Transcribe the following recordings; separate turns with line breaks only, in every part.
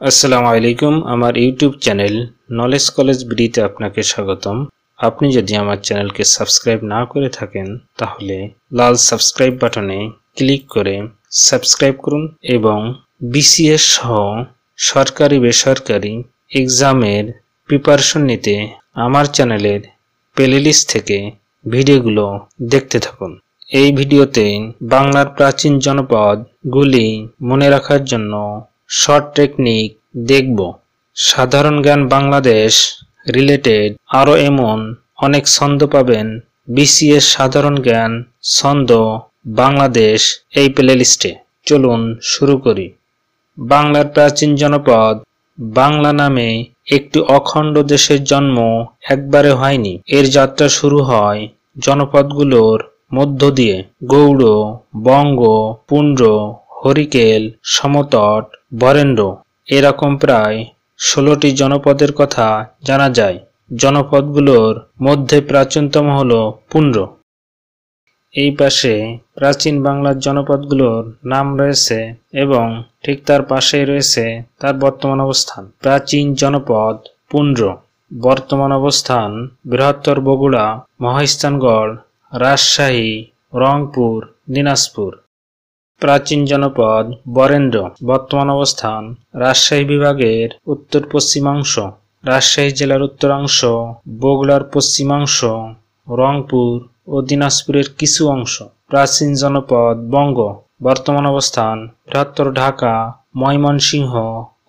আসসালামু আলাইকুম। আমার ইউটিউব চ্যানেল নলেজ কলেজ বিডিতে আপনাকে স্বাগতম। আপনি যদি আমার চ্যানেলকে সাবস্ক্রাইব না করে থাকেন তাহলে লাল সাবস্ক্রাইব বাটনে ক্লিক করে সাবস্ক্রাইব করুন এবং বিসিএস সহ সরকারি বেসরকারি এক্সামের প্রিপারেশন নিতে আমার চ্যানেলের প্লেলিস্ট থেকে ভিডিওগুলো দেখতে থাকুন। এই ভিডিওতে বাংলার প্রাচীন জনপদগুলি মনে রাখার জন্য শর্ট টেকনিক দেখব। সাধারণ জ্ঞান বাংলাদেশ রিলেটেড আরও এমন অনেক ছন্দ পাবেন বিসিএস সাধারণ জ্ঞান ছন্দ বাংলাদেশ এই প্লেলিস্টে। চলুন শুরু করি। বাংলার প্রাচীন জনপদ। বাংলা নামে একটি অখণ্ড দেশের জন্ম একবারে হয়নি। এর যাত্রা শুরু হয় জনপদগুলোর মধ্য দিয়ে। গৌড়, বঙ্গ, পুণ্ড্র, হরিকেল, সমতট, বরেন্দ্র এরকম প্রায় 16টি জনপদের কথা জানা যায়। জনপদগুলোর মধ্যে প্রাচীনতম হল পুণ্ড্র। এই পাশে প্রাচীন বাংলার জনপদগুলোর নাম রয়েছে এবং ঠিক তার পাশেই রয়েছে তার বর্তমান অবস্থান। প্রাচীন জনপদ পুণ্ড্র। বর্তমান অবস্থান বৃহত্তর বগুড়া, মহাস্থানগড়, রাজশাহী, রংপুর, দিনাজপুর। প্রাচীন জনপদ বরেন্দ্র। বর্তমান অবস্থান রাজশাহী বিভাগের উত্তর পশ্চিমাংশ, রাজশাহী জেলার উত্তরাংশ, বগুড়ার পশ্চিমাংশ, রংপুর ও দিনাজপুরের কিছু অংশ। প্রাচীন জনপদ বঙ্গ। বর্তমান অবস্থান বৃহত্তর ঢাকা, ময়মনসিংহ,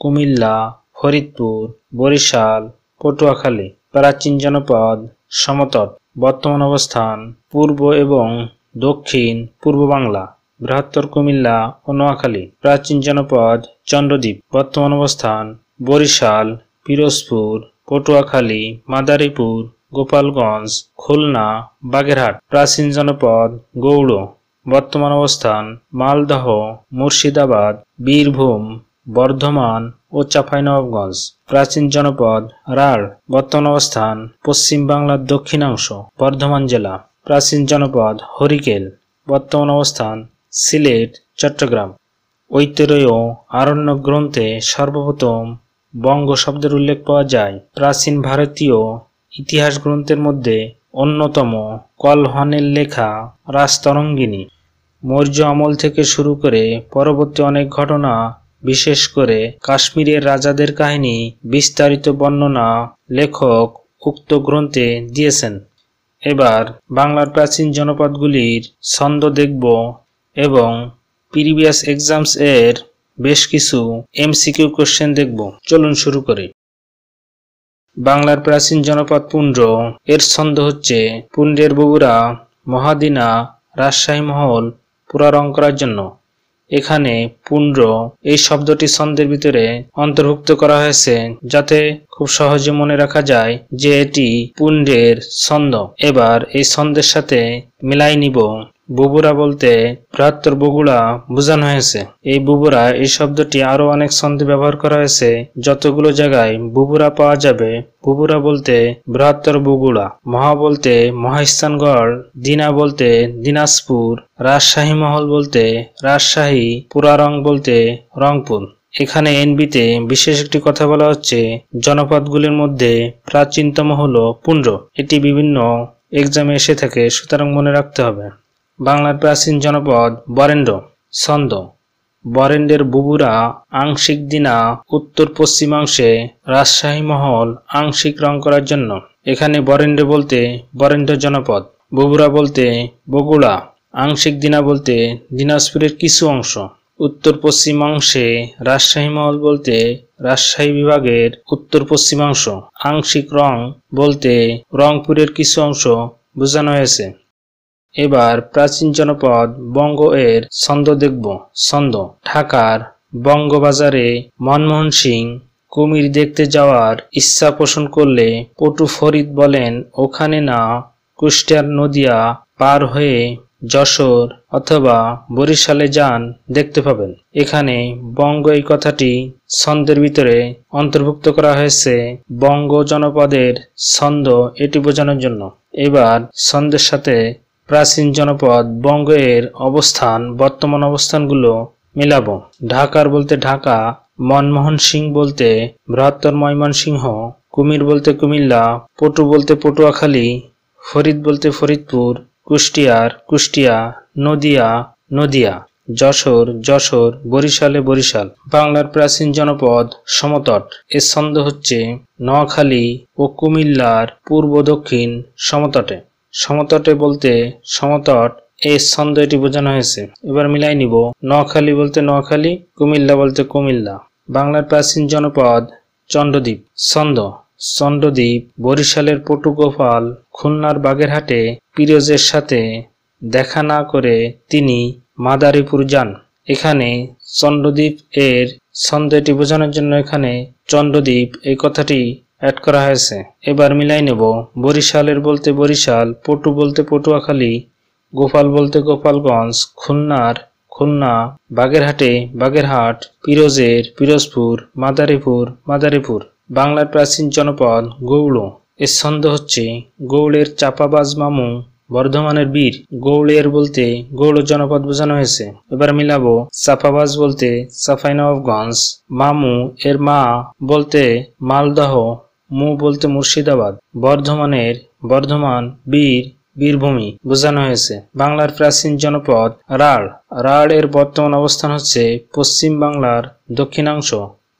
কুমিল্লা, ফরিদপুর, বরিশাল, পটুয়াখালী। প্রাচীন জনপদ সমতট। বর্তমান অবস্থান পূর্ব এবং দক্ষিণ পূর্ব বাংলা, বৃহত্তর কুমিল্লা ও নোয়াখালী। প্রাচীন জনপদ চন্দ্রদ্বীপ। বর্তমান অবস্থান বরিশাল, পিরোজপুর, পটুয়াখালী, মাদারীপুর, গোপালগঞ্জ, খুলনা, বাগেরহাট। প্রাচীন জনপদ গৌড়। বর্তমান অবস্থান মালদহ, মুর্শিদাবাদ, বীরভূম, বর্ধমান ও চাঁপাইনবাবগঞ্জ। প্রাচীন জনপদ রাঢ়। বর্তমান অবস্থান পশ্চিম বাংলার দক্ষিণাংশ, বর্ধমান জেলা। প্রাচীন জনপদ হরিকেল। বর্তমান অবস্থান সিলেট, চট্টগ্রাম। ঐতিহ্য আরণ্যক গ্রন্থে সর্বপ্রথম বঙ্গ শব্দের উল্লেখ পাওয়া যায়। প্রাচীন ভারতীয় ইতিহাস গ্রন্থের মধ্যে অন্যতম কলহনের লেখা রাজতরঙ্গিনী। মৌর্য আমল থেকে শুরু করে পরবর্তী অনেক ঘটনা, বিশেষ করে কাশ্মীরের রাজাদের কাহিনী বিস্তারিত বর্ণনা লেখক উক্ত গ্রন্থে দিয়েছেন। এবার বাংলার প্রাচীন জনপদগুলির ছন্দ দেখব এবং প্রিভিয়াস এক্সামস এর বেশ কিছু এমসিকিউ কোশ্চেন দেখব। চলুন শুরু করি। বাংলার প্রাচীন জনপদ পুণ্ড্র। এর ছন্দ হচ্ছে পুণ্ড্রের বগুড়া, মহাদিনা, রাজশাহী মহল পুরা রং করার জন্য। এখানে পুণ্ড্র এই শব্দটি ছন্দের ভিতরে অন্তর্ভুক্ত করা হয়েছে যাতে খুব সহজে মনে রাখা যায় যে এটি পুণ্ড্রের ছন্দ। এবার এই ছন্দের সাথে মিলাই নিব। বুবুরা বলতে বৃহত্তর বগুড়া বোঝানো হয়েছে। এই বুবুরা এই শব্দটি আরো অনেক ছন্দে ব্যবহার করা হয়েছে। যতগুলো জায়গায় বুবুরা পাওয়া যাবে, বুবুরা বলতে বৃহত্তর বগুড়া, মহা বলতে মহাস্থানগড়, দিনা বলতে দিনাজপুর, রাজশাহী মহল বলতে রাজশাহী, পুরারং বলতে রংপুর। এখানে এনবিতে বিশেষ একটি কথা বলা হচ্ছে, জনপদগুলির মধ্যে প্রাচীনতম হলো পুণ্ড্র। এটি বিভিন্ন এক্সামে এসে থাকে, সুতরাং মনে রাখতে হবে। বাংলার প্রাচীন জনপদ বরেন্দ্র। ছন্দ বরেন্দ্রের বুবুরা আংশিক দিনা উত্তর পশ্চিমাংশে, রাজশাহী মহল আংশিক রং করার জন্য। এখানে বরেন্দ্র বলতে বরেন্দ্র জনপদ, বুবুরা বলতে বগুড়া, আংশিক দিনা বলতে দিনাজপুরের কিছু অংশ, উত্তর পশ্চিমাংশে রাজশাহী মহল বলতে রাজশাহী বিভাগের উত্তর পশ্চিমাংশ, আংশিক রং বলতে রংপুরের কিছু অংশ বোঝানো হয়েছে। এবার প্রাচীন জনপদ বঙ্গ এর ছন্দ দেখব। ছন্দ ঢাকার বঙ্গবাজারে মনমোহন সিং কুমির দেখতে যাওয়ার ইচ্ছা পোষণ করলে পটু ফরিদ বলেন, ওখানে না, কুষ্টিয়ার নদিয়া পার হয়ে যশোর অথবা বরিশালে যান, দেখতে পাবেন। এখানে বঙ্গ এই কথাটি ছন্দের ভিতরে অন্তর্ভুক্ত করা হয়েছে বঙ্গ জনপদের ছন্দ এটি বোঝানোর জন্য। এবার ছন্দের সাথে প্রাচীন জনপদ বঙ্গ এর অবস্থান, বর্তমান অবস্থানগুলো মিলাবো। ঢাকার বলতে ঢাকা, মনমোহন সিং বলতে বৃহত্তর ময়মনসিংহ, কুমির বলতে কুমিল্লা, পটু বলতে পটুয়াখালী, ফরিদ বলতে ফরিদপুর, কুষ্টিয়ার কুষ্টিয়া, নদিয়া নদিয়া, যশোর যশোর, বরিশালে বরিশাল। বাংলার প্রাচীন জনপদ সমতট। এর ছন্দ হচ্ছে নোয়াখালী ও কুমিল্লার পূর্ব দক্ষিণ সমতটে। সমতটে বলতে সমতট, এই ছন্দ এটি বোঝানো হয়েছে। এবার মিলাই নিব। নোয়াখালী বলতে নোয়াখালী, কুমিল্লা বলতে কুমিল্লা। বাংলার প্রাচীন জনপদ চন্দ্রদ্বীপ। ছন্দ চন্দ্রদ্বীপ। বরিশালের পটুগোপাল খুলনার বাগেরহাটে পিরোজের সাথে দেখা না করে তিনি মাদারীপুর যান। এখানে চন্দ্রদ্বীপ এর ছন্দ এটি বোঝানোর জন্য এখানে চন্দ্রদ্বীপ এই কথাটি অ্যাড করা হয়েছে। এবার মিলাই নেব। বরিশালের বলতে বরিশাল, পটু বলতে পটুয়াখালী, গোপাল বলতে গোপালগঞ্জ, খুলনার খুলনা, বাগেরহাটে বাগেরহাট, পিরোজের পিরোজপুর, মাদারীপুর মাদারীপুর। বাংলার প্রাচীন জনপদ গৌড়। এর ছন্দ হচ্ছে গৌড়ের চাপাবাজ মামু বর্ধমানের বীর। গৌড়ের বলতে গৌড় জনপদ বোঝানো হয়েছে। এবার মিলাবো। চাপাবাজ বলতে চাঁপাইনবাবগঞ্জ, মামু এর মা বলতে মালদহ, মু বলতে মুর্শিদাবাদ, বর্ধমানের বর্ধমান, বীর বীরভূমি বোঝানো হয়েছে। বাংলার প্রাচীন জনপদ রাঢ়। রাঢ় এর বর্তমান অবস্থান হচ্ছে পশ্চিম বাংলার দক্ষিণাংশ,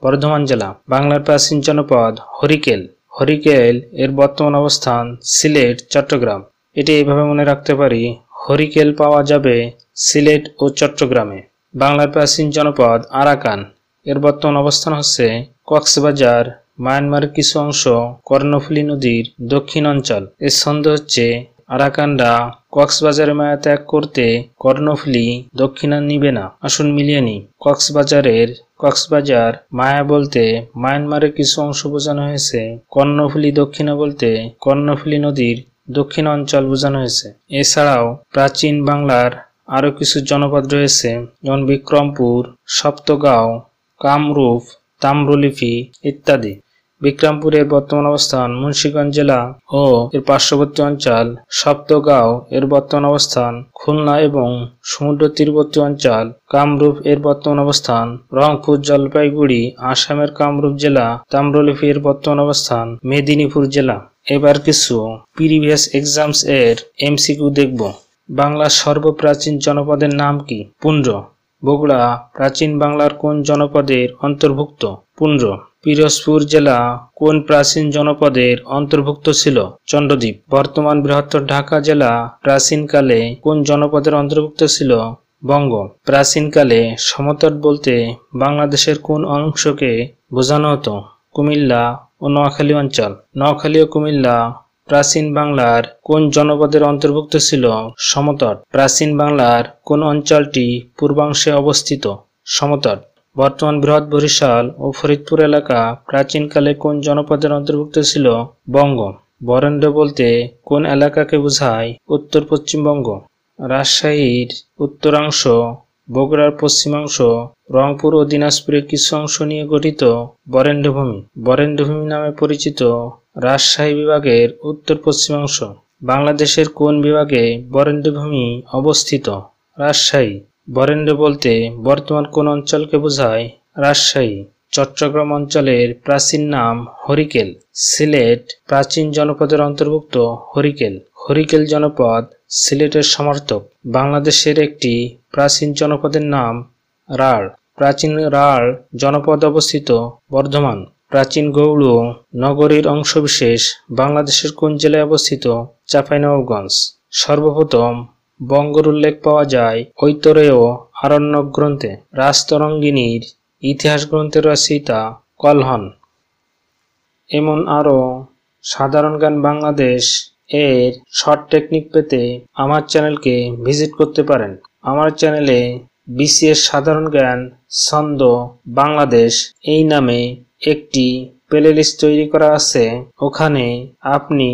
বর্ধমান জেলা। বাংলার প্রাচীন জনপদ হরিকেল। হরিকেল এর বর্তমান অবস্থান সিলেট, চট্টগ্রাম। এটি এইভাবে মনে রাখতে পারি, হরিকেল পাওয়া যাবে সিলেট ও চট্টগ্রামে। বাংলার প্রাচীন জনপদ আরাকান। এর বর্তমান অবস্থান হচ্ছে কক্সবাজার, মায়ানমারের কিছু অংশ, কর্ণফুলী নদীর দক্ষিণ অঞ্চল। এর ছন্দ হচ্ছে আরাকানরা কক্সবাজারে মায়া ত্যাগ করতে কর্ণফুলী দক্ষিণা নিবে না। আসুন মিলিয়ে নি। কক্সবাজার মায়া বলতে মায়ানমারের কিছু অংশ বোঝানো হয়েছে, কর্ণফুলী দক্ষিণা বলতে কর্ণফুলী নদীর দক্ষিণ অঞ্চল বোঝানো হয়েছে। এছাড়াও প্রাচীন বাংলার আরো কিছু জনপদ রয়েছে, যেমন বিক্রমপুর, সপ্তগাঁও, কামরূপ, তাম্রলিপি ইত্যাদি। বিক্রমপুরের বর্তমান অবস্থান মুন্সিগঞ্জ জেলা ও এর পার্শ্ববর্তী অঞ্চল। সপ্তগাঁও এর বর্তমান অবস্থান খুলনা এবং সমুদ্র তীরবর্তী অঞ্চল। কামরূপ এর বর্তমান অবস্থান রংপুর, জলপাইগুড়ি, আসামের কামরূপ জেলা। তাম্রলিপি এর বর্তমান অবস্থান মেদিনীপুর জেলা। এবার কিছু প্রিভিয়াস এক্সামস এর এমসিকিউ দেখব। বাংলার সর্বপ্রাচীন জনপদের নাম কি? পুন্ড্র। বগুড়া প্রাচীন বাংলার কোন জনপদের অন্তর্ভুক্ত? পুন্ড্র। পিরোজপুর জেলা কোন প্রাচীন জনপদের অন্তর্ভুক্ত ছিল? চন্দ্রদ্বীপ। বর্তমান বৃহত্তর ঢাকা জেলা প্রাচীনকালে কোন জনপদের অন্তর্ভুক্ত ছিল? বঙ্গ। প্রাচীনকালে সমতট বলতে বাংলাদেশের কোন অংশকে বোঝানো হতো? কুমিল্লা ও নোয়াখালী অঞ্চল। নোয়াখালী ও কুমিল্লা প্রাচীন বাংলার কোন জনপদের অন্তর্ভুক্ত ছিল? সমতট। প্রাচীন বাংলার কোন অঞ্চলটি পূর্বাংশে অবস্থিত? সমতট। বর্তমান বৃহৎ বরিশাল ও ফরিদপুর এলাকা প্রাচীনকালে কোন জনপদের অন্তর্ভুক্ত ছিল? বঙ্গ। বরেন্দ্র বলতে কোন এলাকাকে বোঝায়? উত্তর পশ্চিমবঙ্গ। রাজশাহীর উত্তরাংশ, বগুড়ার পশ্চিমাংশ, রংপুর ও দিনাজপুরের কিছু অংশ নিয়ে গঠিত বরেন্দ্রভূমি। বরেন্দ্রভূমি নামে পরিচিত রাজশাহী বিভাগের উত্তর পশ্চিমাংশ। বাংলাদেশের কোন বিভাগে বরেন্দ্রভূমি অবস্থিত? রাজশাহী। বরেন্দ্র বলতে বর্তমান কোন অঞ্চলকে বোঝায়? রাজশাহী। চট্টগ্রাম অঞ্চলের প্রাচীন নাম হরিকেল। সিলেট প্রাচীন জনপদের অন্তর্ভুক্ত হরিকেল। হরিকেল জনপদ সিলেটের সমার্থক। বাংলাদেশের একটি প্রাচীন জনপদের নাম রাঢ়। প্রাচীন রাঢ় জনপদ অবস্থিত বর্ধমান। প্রাচীন গৌড় নগরীর অংশবিশেষ বাংলাদেশের কোন জেলায় অবস্থিত? চাঁপাইনবাবগঞ্জ। সর্বপ্রথম বঙ্গর উল্লেখ পাওয়া যায় ঐতরেয় আরণ্যক গ্রন্থে। রাজতরঙ্গিনীর ইতিহাস গ্রন্থের রচয়িতা কলহন। এমন আরো সাধারণ জ্ঞান বাংলাদেশ এর শর্ট টেকনিক পেতে আমার চ্যানেলকে ভিজিট করতে পারেন। আমার চ্যানেলে বিসিএস সাধারণ জ্ঞান, ছন্দ, বাংলাদেশ এই নামে একটি প্লেলিস্ট তৈরি করা আছে। ওখানে আপনি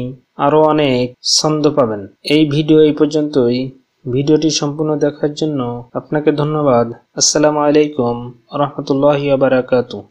আরো অনেক ছন্দ পাবেন। এই ভিডিও এই পর্যন্তই। ভিডিওটি সম্পূর্ণ দেখার জন্য আপনাকে ধন্যবাদ। আসসালামু আলাইকুম ওয়া রাহমাতুল্লাহি ওয়া বারাকাতুহু।